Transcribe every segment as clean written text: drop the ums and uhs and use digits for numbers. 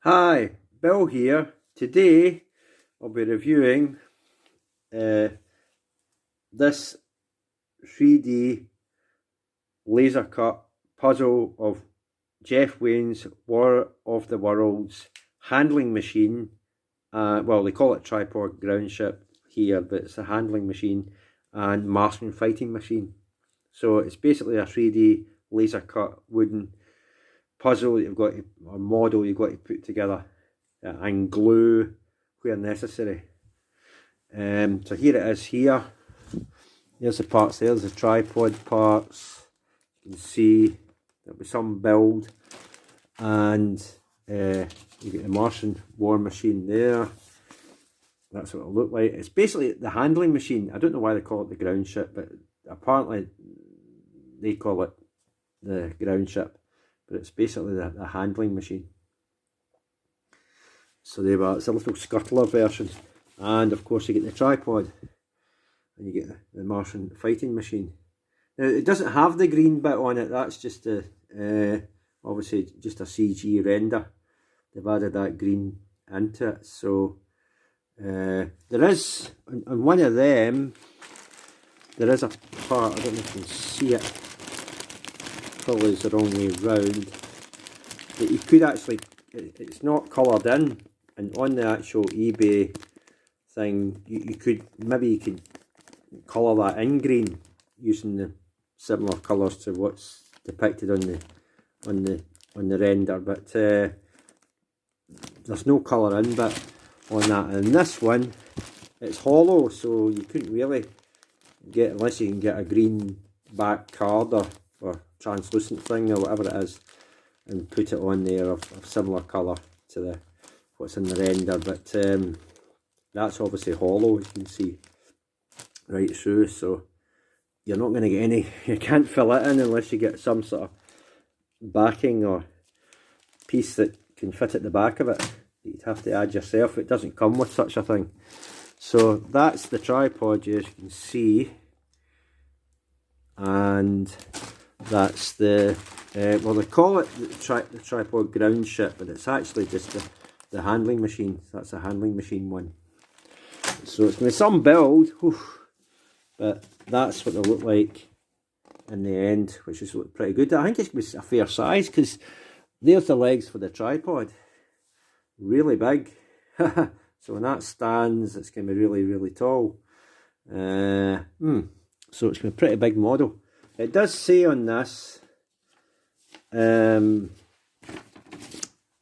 Hi, Bill here. Today I'll be reviewing this 3D laser cut puzzle of Jeff Wayne's War of the Worlds handling machine. Well, they call it tripod ground ship here, but it's a handling machine and Martian fighting machine. So it's basically a 3D laser cut wooden puzzle you've got to, or model you've got to put together and glue where necessary. So here it is here. There's the parts there, there's the tripod parts. You can see there'll be some build, and you get the Martian war machine there. That's what it'll look like. It's basically the handling machine. I don't know why they call it the ground ship, but apparently they call it the ground ship. But it's basically the handling machine. So there we are. It's a little scuttler version, and of course you get the tripod, and you get the Martian fighting machine. Now it doesn't have the green bit on it. That's just a obviously just a CG render. They've added that green into it. So there is on one of them. There is a part. I don't know if you can see it. Probably is the wrong way round. But you could actually. It's not coloured in. And on the actual eBay thing, you could colour that in green using the similar colours to what's depicted on the render. But there's no colour in bit on that. And this one, it's hollow, so you couldn't really get, unless you can get a green back card or translucent thing or whatever it is, and put it on there of similar colour to what's in the render. But that's obviously hollow, as you can see right through, so you're not going to get any, you can't fill it in unless you get some sort of backing or piece that can fit at the back of it. You'd have to add yourself. It doesn't come with such a thing. So that's the tripod, as you can see, and that's the well, they call it the tripod ground ship, but it's actually just the handling machine. That's a handling machine one. So it's going to be some build, but that's what they look like in the end, which is look pretty good. I think it's going to be a fair size, because there's the legs for the tripod, really big. So when that stands, it's going to be really, really tall. So it's going to be a pretty big model. It does say on this, no,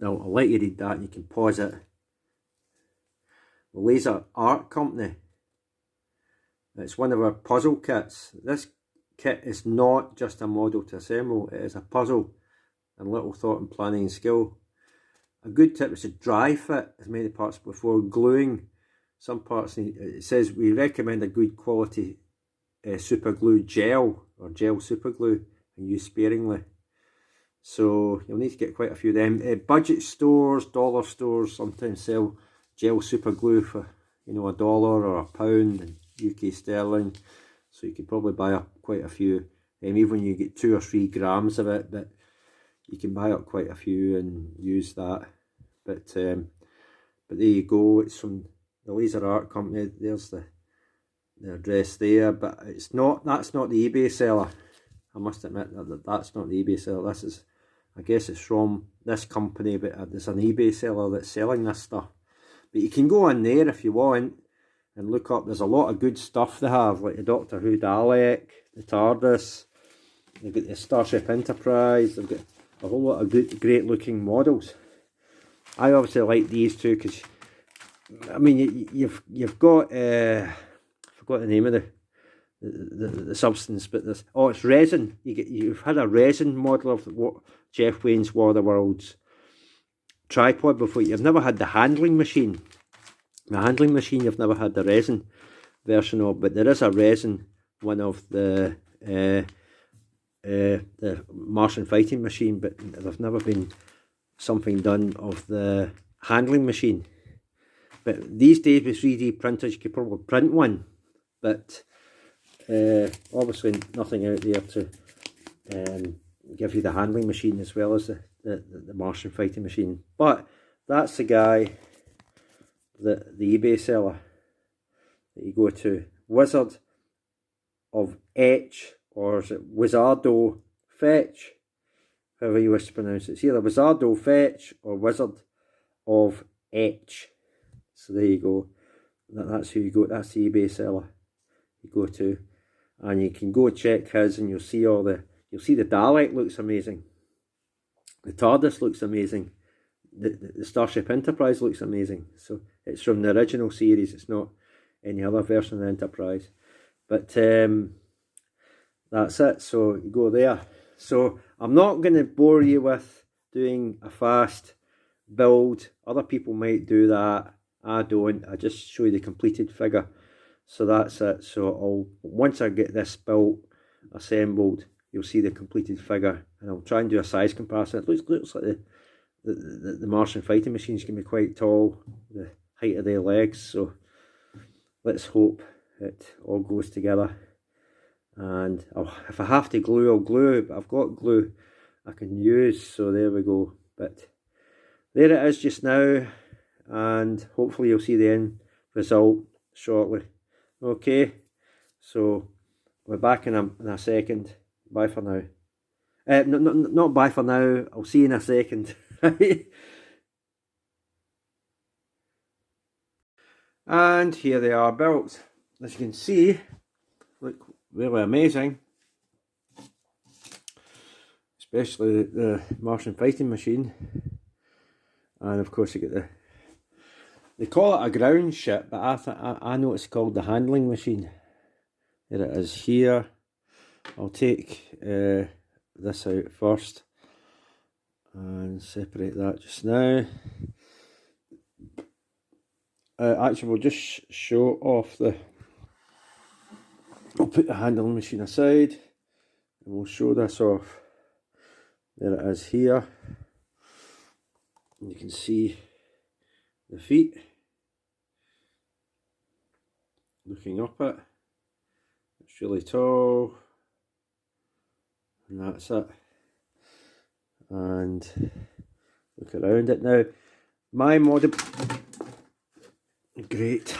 I'll let you read that and you can pause it. Laser Art Company. It's one of our puzzle kits. This kit is not just a model to assemble, it is a puzzle and little thought and planning and skill. A good tip is to dry fit as many parts before gluing. Some parts, it says we recommend a good quality super glue gel or gel super glue, and use sparingly. So you'll need to get quite a few of them. Budget stores, dollar stores sometimes sell gel super glue for, you know, $1 or £1 in UK sterling. So you could probably buy up quite a few. Even when you get 2 or 3 grams of it, but you can buy up quite a few and use that. But there you go. It's from the Laser Art Company. There's the address there, but it's not. That's not the eBay seller. I must admit that's not the eBay seller. This is, I guess it's from this company, but there's an eBay seller that's selling this stuff. But you can go in there if you want and look up. There's a lot of good stuff they have, like the Doctor Who Dalek, the TARDIS. They've got the Starship Enterprise. They've got a whole lot of good, great looking models. I obviously like these two because, I mean, you've got I forgot the name of the substance, but there's, oh, it's resin. You've had a resin model of Jeff Wayne's War of the Worlds tripod before. You've never had the handling machine. The handling machine you've never had the resin version of, but there is a resin one of the Martian fighting machine, but there's never been something done of the handling machine. But these days with 3D printers you could probably print one, but obviously nothing out there to give you the handling machine as well as the Martian fighting machine. But that's the guy, the eBay seller that you go to. Wizardofetch, or is it Wizardofetch? However you wish to pronounce it. It's either Wizardofetch or Wizardofetch. So there you go. That's who you go. That's the eBay seller you go to, and you can go check his, and you'll see the Dalek looks amazing. The TARDIS looks amazing. The Starship Enterprise looks amazing. So it's from the original series. It's not any other version of the Enterprise. But that's it. So you go there. So I'm not going to bore you with doing a fast build. Other people might do that. I don't. I just show you the completed figure. So that's it. So once I get this built, assembled, you'll see the completed figure, and I'll try and do a size comparison. It looks like the Martian fighting machines can be quite tall, the height of their legs. So let's hope it all goes together. And if I have to glue, I'll glue. But I've got glue I can use. So there we go. But there it is just now, and hopefully you'll see the end result shortly. Okay, so we're back in a second. Bye for now. Not bye for now. I'll see you in a second. And here they are built. As you can see, look really amazing. Especially the Martian fighting machine. And of course you get they call it a ground ship, but I know it's called the handling machine. There it is here. I'll take this out first and separate that just now. Actually, we'll just show off I'll put the handling machine aside and we'll show this off. There it is here. You can see the feet looking up it. It's really tall, and that's it. And look around it now. My model, great.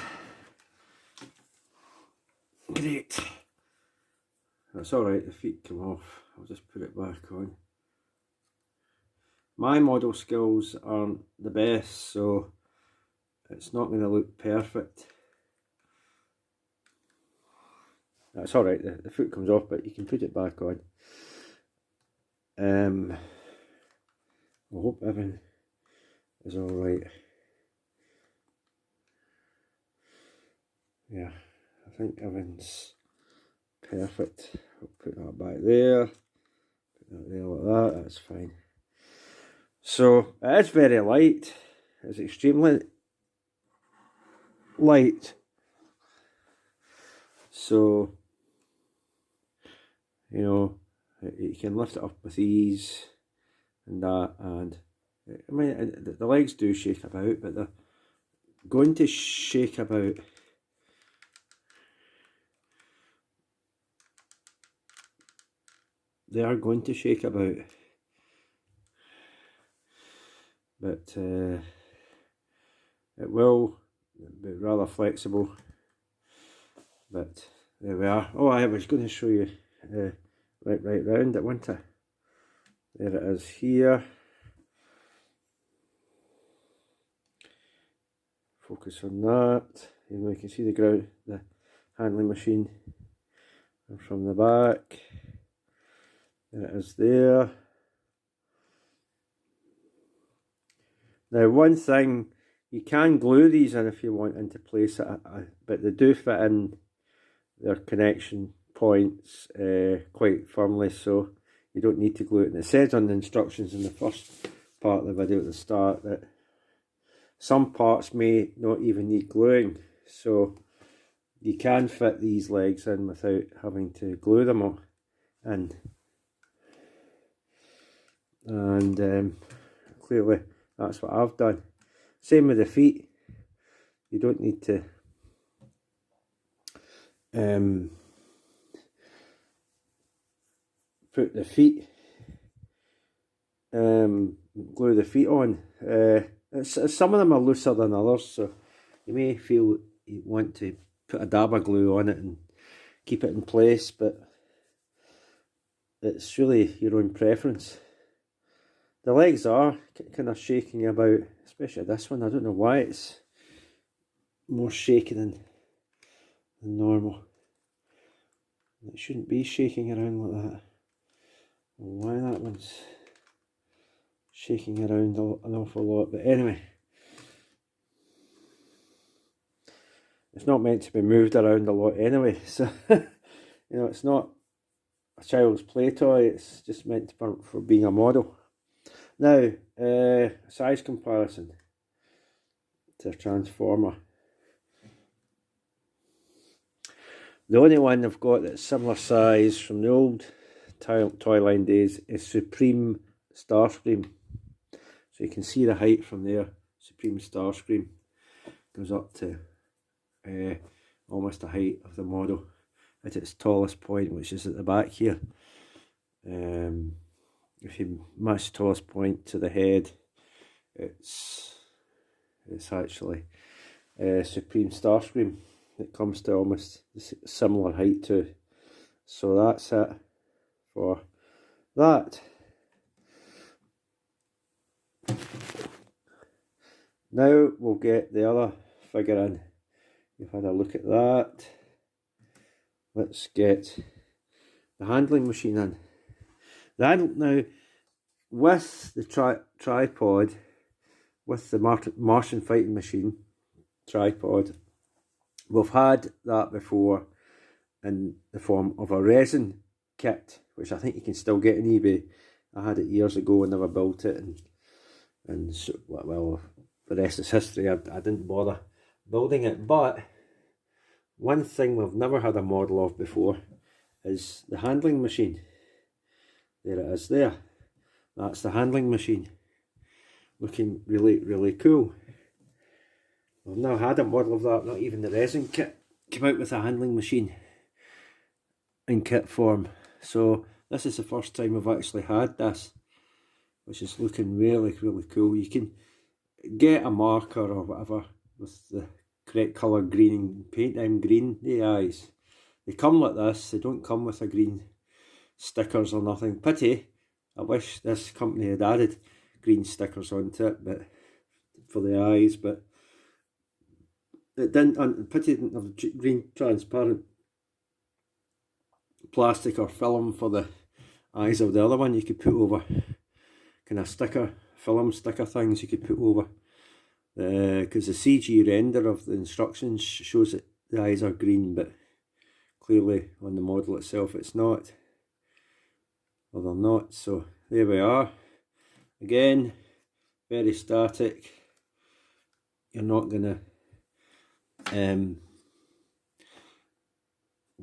That's alright, the feet come off. I'll just put it back on. My model skills aren't the best, so it's not going to look perfect. That's alright, the foot comes off, but you can put it back on. I hope everything is alright. Yeah, I think everything's perfect. I'll put that back there, put that there like that, that's fine. So it is very light, it's extremely light. So, you know, you can lift it up with ease and that, and I mean the legs do shake about, but they're going to shake about. They are going to shake about, but it will be rather flexible. But there we are. Oh, I was going to show you right round it, wasn't I? There it is here. Focus on that. You can see the handling machine from the back. There it is there. Now, one thing, you can glue these in if you want into place, but they do fit in their connection points quite firmly, so you don't need to glue it. And it says on the instructions in the first part of the video at the start that some parts may not even need gluing, so you can fit these legs in without having to glue them all in. And clearly that's what I've done. Same with the feet. You don't need to put the feet, glue the feet on. some of them are looser than others, so you may feel you want to put a dab of glue on it and keep it in place, but it's really your own preference. The legs are kind of shaking about, especially this one. I don't know why it's more shaky than normal. It shouldn't be shaking around like that. Why that one's shaking around an awful lot, but anyway, it's not meant to be moved around a lot anyway, so you know, it's not a child's play toy, it's just meant for being a model. Now, size comparison to a transformer. The only one I've got that's similar size from the old toy line days is Supreme Starscream. So you can see the height from there. Supreme Starscream goes up to almost the height of the model at its tallest point, which is at the back here. If you match the tallest point to the head, it's actually Supreme Starscream. It comes to almost similar height to. So that's it for that. Now we'll get the other figure in. You've had a look at that. Let's get the handling machine in. Now, with the tripod, with the Martian fighting machine tripod, we've had that before in the form of a resin kit, which I think you can still get on eBay. I had it years ago and never built it, and so, well, the rest is history. I didn't bother building it, but one thing we've never had a model of before is the handling machine. There it is there. That's the handling machine. Looking really, really cool. We've never had a model of that, not even the resin kit came out with a handling machine in kit form. So this is the first time we've actually had this, which is looking really, really cool. You can get a marker or whatever with the correct colour green and paint them green, the eyes. They come like this, they don't come with a green stickers or nothing. Pity, I wish this company had added green stickers onto it, but for the eyes, but it didn't. And pity it didn't have green transparent plastic or film for the eyes of the other one. You could put over kind of sticker, film sticker things you could put over, because the CG render of the instructions shows that the eyes are green, but clearly on the model itself it's not. Well, they're not, so there we are. Again, very static. You're not going to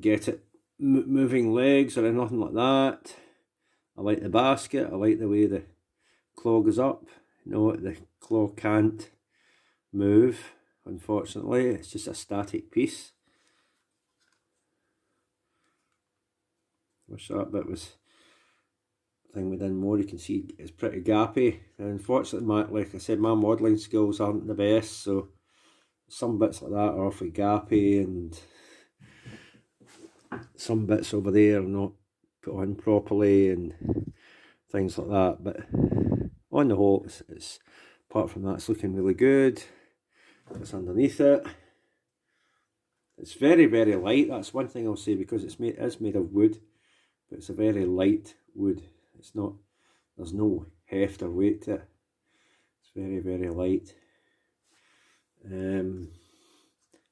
get it moving legs or anything like that. I like the basket. I like the way the claw goes up. No, the claw can't move, unfortunately. It's just a static piece. Wish that bit was thing within more. You can see it's pretty gappy, and unfortunately, like I said, my modelling skills aren't the best, so some bits like that are awfully gappy, and some bits over there are not put on properly and things like that. But on the whole, it's apart from that, it's looking really good. What's underneath it? It's very, very light. That's one thing I'll say, because it's made of wood, but it's a very light wood. It's not, there's no heft or weight to it. It's very, very light. As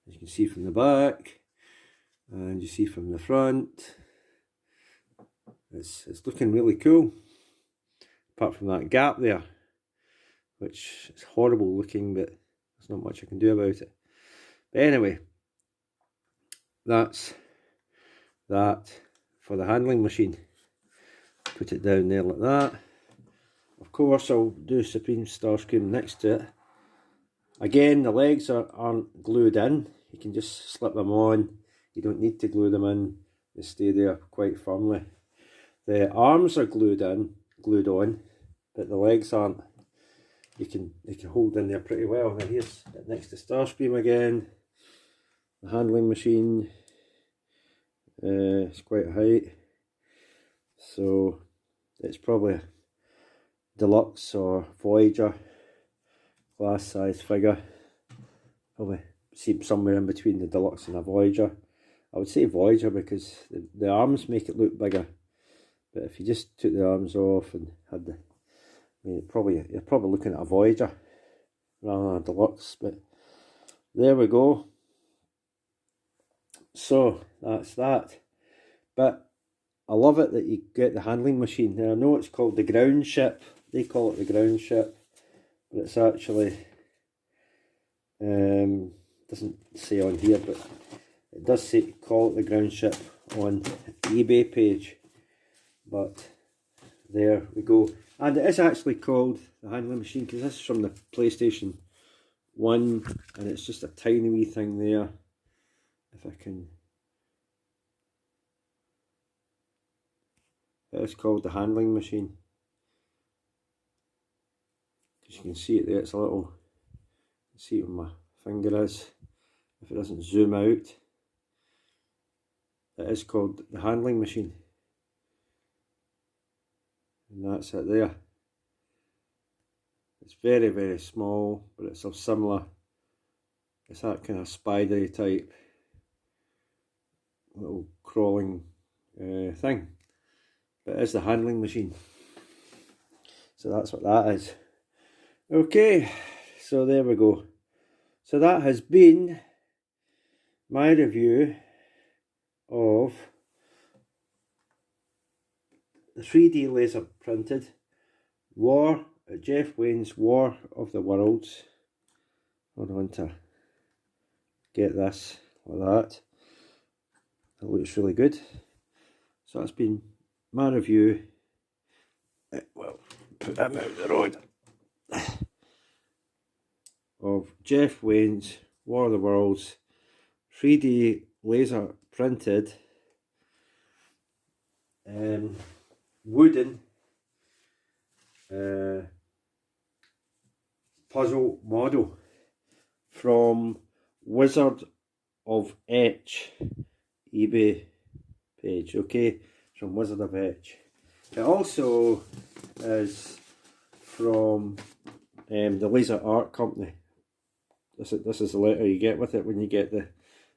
you can see from the back, and you see from the front, it's looking really cool. Apart from that gap there, which is horrible looking, but there's not much I can do about it. But anyway, that's that for the handling machine. Put it down there like that. Of course, I'll do Supreme Starscream next to it. Again, the legs aren't glued in. You can just slip them on. You don't need to glue them in. They stay there quite firmly. The arms are glued on, but the legs aren't. you can hold in there pretty well. Now here's it next to Starscream again. The handling machine. It's quite a height, so it's probably a deluxe or Voyager glass size figure. Probably see somewhere in between the deluxe and a Voyager. I would say Voyager because the arms make it look bigger, but if you just took the arms off and had the, I mean, you're probably looking at a Voyager rather than a deluxe. But there we go. So that's that. But I love it that you get the handling machine. Now I know it's called the ground ship. They call it the ground ship, but it's actually doesn't say on here, but it does say call it the ground ship on eBay page. But there we go. And it is actually called the handling machine because this is from the PlayStation 1 and it's just a tiny wee thing there. If I can, it is called the handling machine. Because you can see it there, it's a little, you can see where my finger is. If it doesn't zoom out, it is called the handling machine. And that's it there. It's very, very small, but it's of similar, it's that kind of spidery type little crawling thing. But it is the handling machine. So that's what that is. Okay, so there we go. So that has been my review of the 3D laser printed Jeff Wayne's War of the Worlds. Hold on to get this like that. It looks really good. So that's been my review. Well, put them out the road. Of Jeff Wayne's War of the Worlds 3D laser printed wooden puzzle model from Wizardofetch eBay page. Okay, from Wizardofetch. It also is from the Laser Art Company. This is the letter you get with it when you get the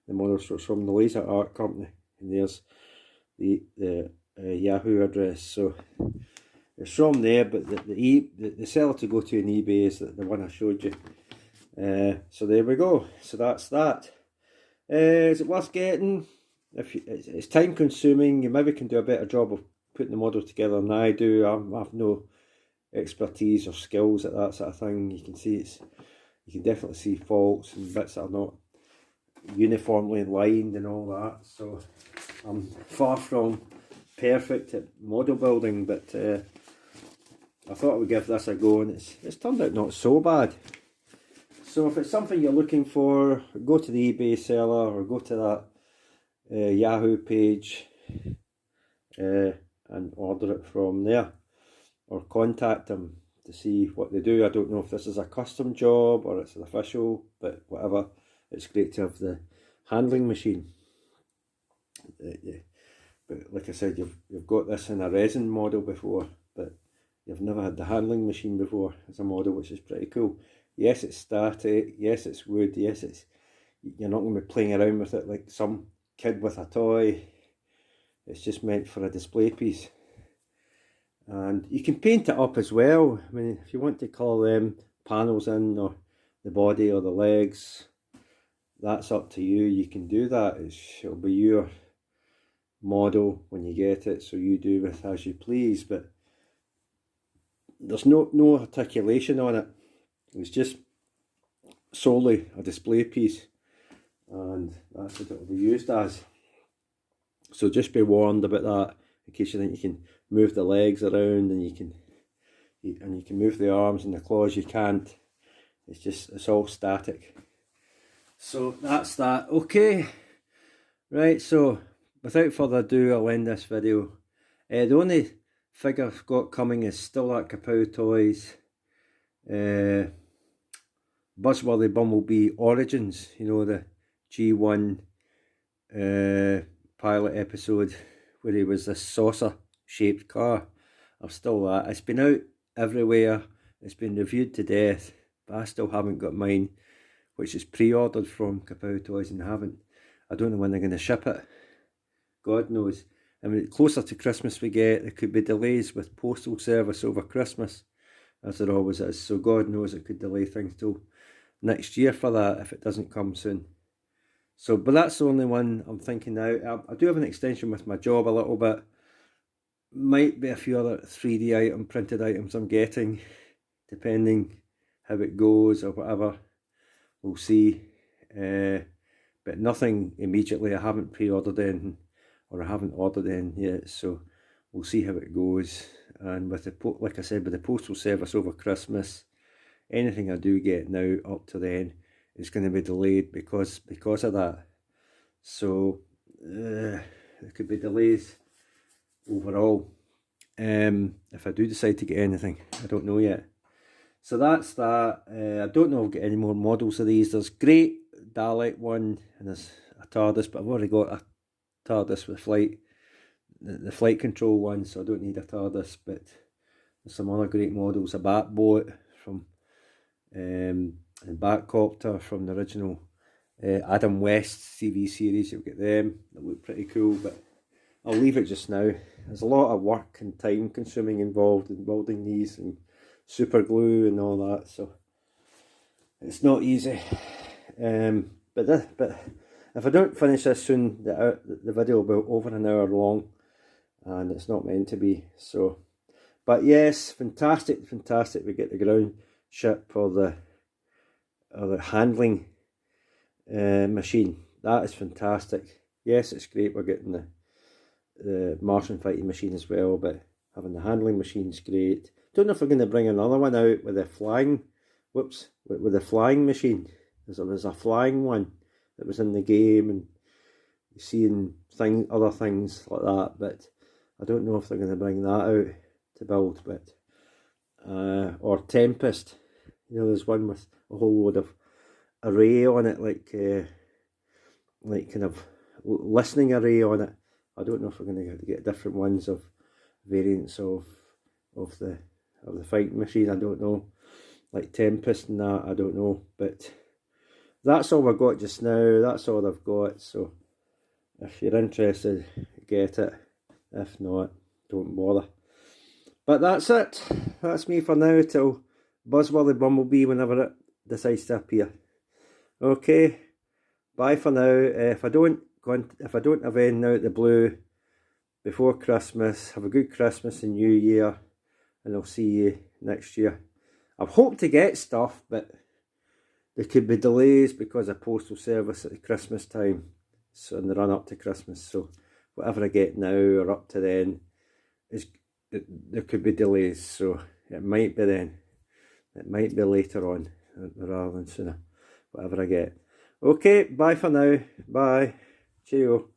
models. So it's from the Laser Art Company, and there's the Yahoo address. So it's from there, but the seller to go to on eBay is the one I showed you. So there we go. So that's that. Is it worth getting? It's time consuming. You maybe can do a better job of putting the model together than I do. I have no expertise or skills at that sort of thing. You can see you can definitely see faults and bits that are not uniformly lined and all that. So I'm far from perfect at model building, but I thought I would give this a go, and it's turned out not so bad. So if it's something you're looking for, go to the eBay seller or go to that Yahoo page and order it from there, or contact them to see what they do. I don't know if this is a custom job or it's an official, but whatever, it's great to have the handling machine. But like I said, you've got this in a resin model before, but you've never had the handling machine before as a model, which is pretty cool. Yes, it's static, yes it's wood, yes you're not going to be playing around with it like some kid with a toy. It's just meant for a display piece. And you can paint it up as well. I mean, if you want to colour them panels in, or the body or the legs, that's up to you. You can do that. It'll be your model when you get it, so you do with as you please. But there's no articulation on it. It's just solely a display piece, and that's what it will be used as. So just be warned about that, in case you think you can move the legs around and you can move the arms and the claws. You can't. It's all static. So that's that. Okay, right, so without further ado, I'll end this video. The only figure I've got coming is still at Kapow Toys. Buzzworthy Bumblebee Origins, you know, the G1 pilot episode where he was this saucer shaped car. I've still that. It's been out everywhere, it's been reviewed to death, but I still haven't got mine, which is pre-ordered from Kapow Toys, and I don't know when they're going to ship it. God knows. I mean, closer to Christmas we get, there could be delays with postal service over Christmas, as there always is, so God knows it could delay things till next year for that if it doesn't come soon. So, but that's the only one I'm thinking now. I do have an extension with my job a little bit. Might be a few other 3D printed items I'm getting, depending how it goes or whatever. We'll see. But nothing immediately. I haven't pre-ordered anything, or I haven't ordered anything yet. So we'll see how it goes. And with like I said, with the postal service over Christmas, anything I do get now up to then is going to be delayed because of that. So there could be delays overall. If I do decide to get anything, I don't know yet. So that's that. I don't know if I'll get any more models of these. There's great Dalek one, and there's a TARDIS, but I've already got a TARDIS with the flight control one, so I don't need a TARDIS. But there's some other great models. A Batbot from and Batcopter from the original Adam West TV series. You'll get them. They look pretty cool, but I'll leave it just now. There's a lot of work and time consuming involved in building these, and super glue and all that, so it's not easy. But if I don't finish this soon, the video will be over an hour long, and it's not meant to be. So, but yes, fantastic we get the ground ship or the handling machine. That is fantastic. Yes, it's great we're getting the Martian fighting machine as well, but having the handling machine's great. Don't know if we're going to bring another one out with the flying, with the flying machine. There was a flying one that was in the game, and seeing other things like that, but I don't know if they're going to bring that out to build. But or Tempest, you know, there's one with a whole load of array on it, like kind of listening array on it. I don't know if we're going to get different ones of variants of the fighting machine. I don't know, like Tempest and that. I don't know, but that's all we've got just now. That's all I've got. So if you're interested, get it. If not, don't bother. But that's it. That's me for now till Buzzworthy Bumblebee, whenever it decides to appear. Okay, bye for now. If I don't have anything out the blue before Christmas, have a good Christmas and New Year, and I'll see you next year. I've hoped to get stuff, but there could be delays because of postal service at the Christmas time, so in the run up to Christmas. So whatever I get now or up to then, there could be delays. So it might be then. It might be later on rather than sooner. Whatever I get. Okay, bye for now. Bye. Cheerio.